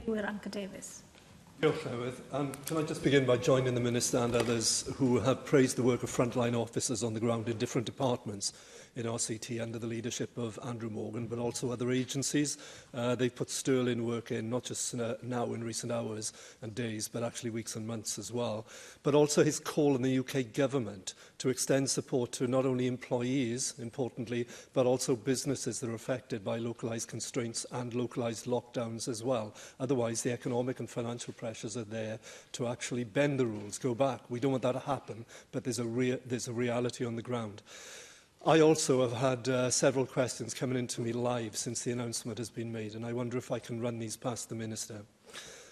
Huw Irranca-Davies. Can I just begin by joining the Minister and others who have praised the work of frontline officers on the ground in different departments in RCT under the leadership of Andrew Morgan, but also other agencies. They've put sterling work in, not just now in recent hours and days, but actually weeks and months as well. But also his call on the UK Government to extend support to not only employees, importantly, but also businesses that are affected by localised constraints and localised lockdowns as well. Otherwise, the economic and financial pressures are there to actually bend the rules, go back. We don't want that to happen, but there's a reality on the ground. I also have had several questions coming into me live since the announcement has been made, and I wonder if I can run these past the Minister.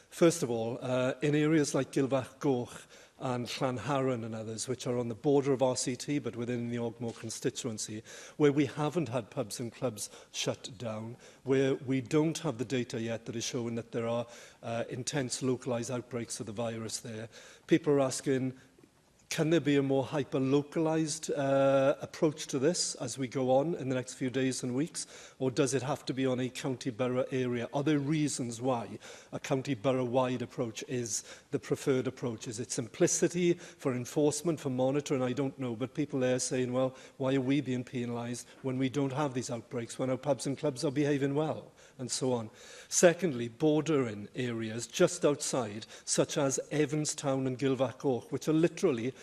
First of all, in areas like Gilfach Goch and Llanharan and others, which are on the border of RCT but within the Ogmore constituency, where we haven't had pubs and clubs shut down, where we don't have the data yet that is showing that there are intense localised outbreaks of the virus there, people are asking, can there be a more hyper-localised approach to this as we go on in the next few days and weeks? Or does it have to be on a county borough area? Are there reasons why a county borough-wide approach is the preferred approach? Is it simplicity for enforcement, for monitoring? I don't know. But people there are saying, well, why are we being penalised when we don't have these outbreaks, when our pubs and clubs are behaving well? And so on. Secondly, bordering areas just outside, such as Evanstown and Gilfach Goch, which are literally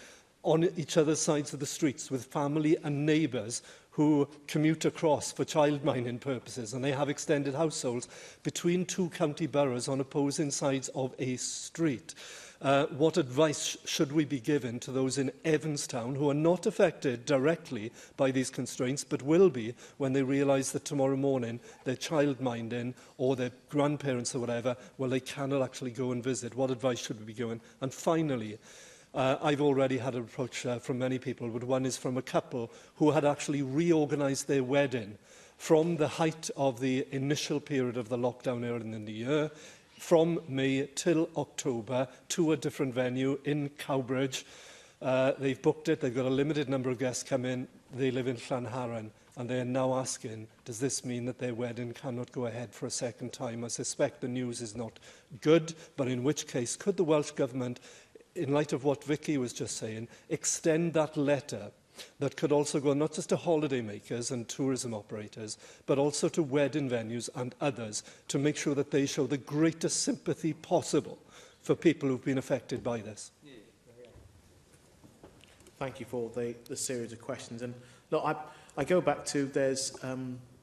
on each other's sides of the streets with family and neighbours who commute across for childminding purposes, and they have extended households between two county boroughs on opposing sides of a street. What advice should we be given to those in Evanstown who are not affected directly by these constraints, but will be when they realise that tomorrow morning their childminding or their grandparents or whatever, well, they cannot actually go and visit? What advice should we be given? And finally, I've already had an approach from many people, but one is from a couple who had actually reorganised their wedding from the height of the initial period of the lockdown earlier in the year, from May till October, to a different venue in Cowbridge. They've booked it, they've got a limited number of guests come in, they live in Llanharan, and they are now asking, does this mean that their wedding cannot go ahead for a second time? I suspect the news is not good, but in which case, could the Welsh Government, in light of what Vicky was just saying, extend that letter that could also go not just to holidaymakers and tourism operators, but also to wedding venues and others, to make sure that they show the greatest sympathy possible for people who've been affected by this? Thank you for the series of questions. And look, I go back to there's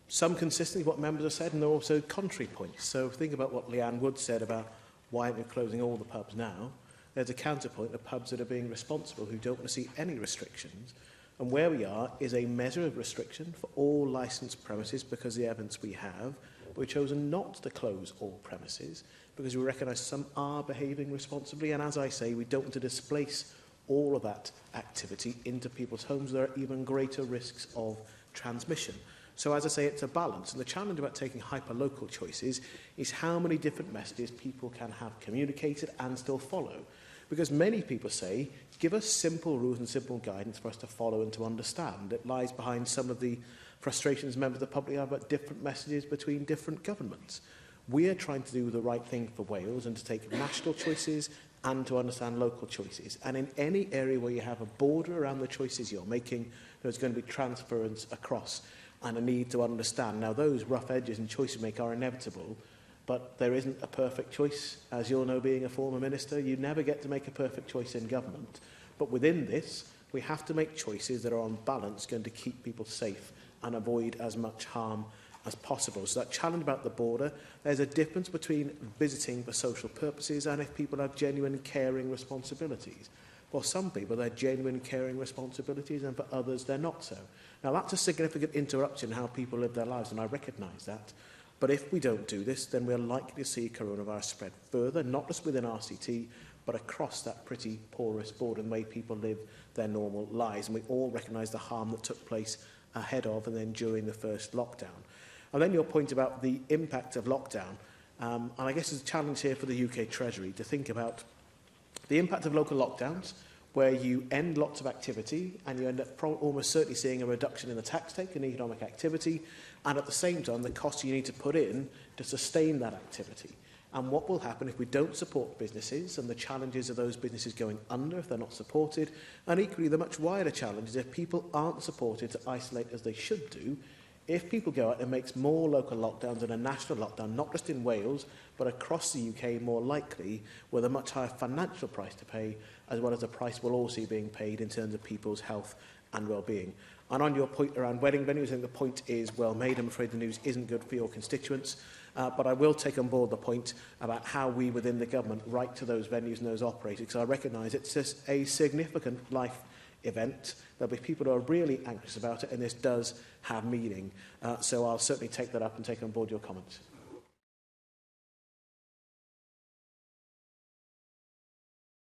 some consistency with what members have said, and there are also contrary points. So think about what Leanne Wood said about why aren't we closing all the pubs now? There's a counterpoint of pubs that are being responsible, who don't want to see any restrictions. And where we are is a measure of restriction for all licensed premises because of the evidence we have. But we've chosen not to close all premises because we recognise some are behaving responsibly. And as I say, we don't want to displace all of that activity into people's homes. There are even greater risks of transmission. So as I say, it's a balance. And the challenge about taking hyper-local choices is how many different messages people can have communicated and still follow. Because many people say, give us simple rules and simple guidance for us to follow and to understand. It lies behind some of the frustrations members of the public have about different messages between different governments. We are trying to do the right thing for Wales and to take national choices and to understand local choices. And in any area where you have a border around the choices you're making, there's going to be transference across and a need to understand. Now, those rough edges and choices we make are inevitable, but there isn't a perfect choice. As you'll know, being a former minister, you never get to make a perfect choice in government. But within this, we have to make choices that are on balance going to keep people safe and avoid as much harm as possible. So that challenge about the border, there's a difference between visiting for social purposes and if people have genuine caring responsibilities. For some people, they're genuine caring responsibilities, and for others, they're not so. Now, that's a significant interruption in how people live their lives, and I recognise that. But if we don't do this, then we're likely to see coronavirus spread further, not just within RCT, but across that pretty porous border and the way people live their normal lives. And we all recognise the harm that took place ahead of and then during the first lockdown. And then your point about the impact of lockdown, and I guess there's a challenge here for the UK Treasury to think about the impact of local lockdowns, where you end lots of activity and you end up almost certainly seeing a reduction in the tax take and economic activity, and at the same time the costs you need to put in to sustain that activity. and what will happen if we don't support businesses and the challenges of those businesses going under if they're not supported, and equally the much wider challenges if people aren't supported to isolate as they should do. If people go out and makes more local lockdowns and a national lockdown, not just in Wales, but across the UK more likely, with a much higher financial price to pay, as well as a price we'll all see being paid in terms of people's health and well-being. And on your point around wedding venues, I think the point is well made. I'm afraid the news isn't good for your constituents, but I will take on board the point about how we within the government write to those venues and those operators, because I recognise it's just a significant life event. There'll be people who are really anxious about it, and this does have meaning. So I'll certainly take that up and take on board your comments.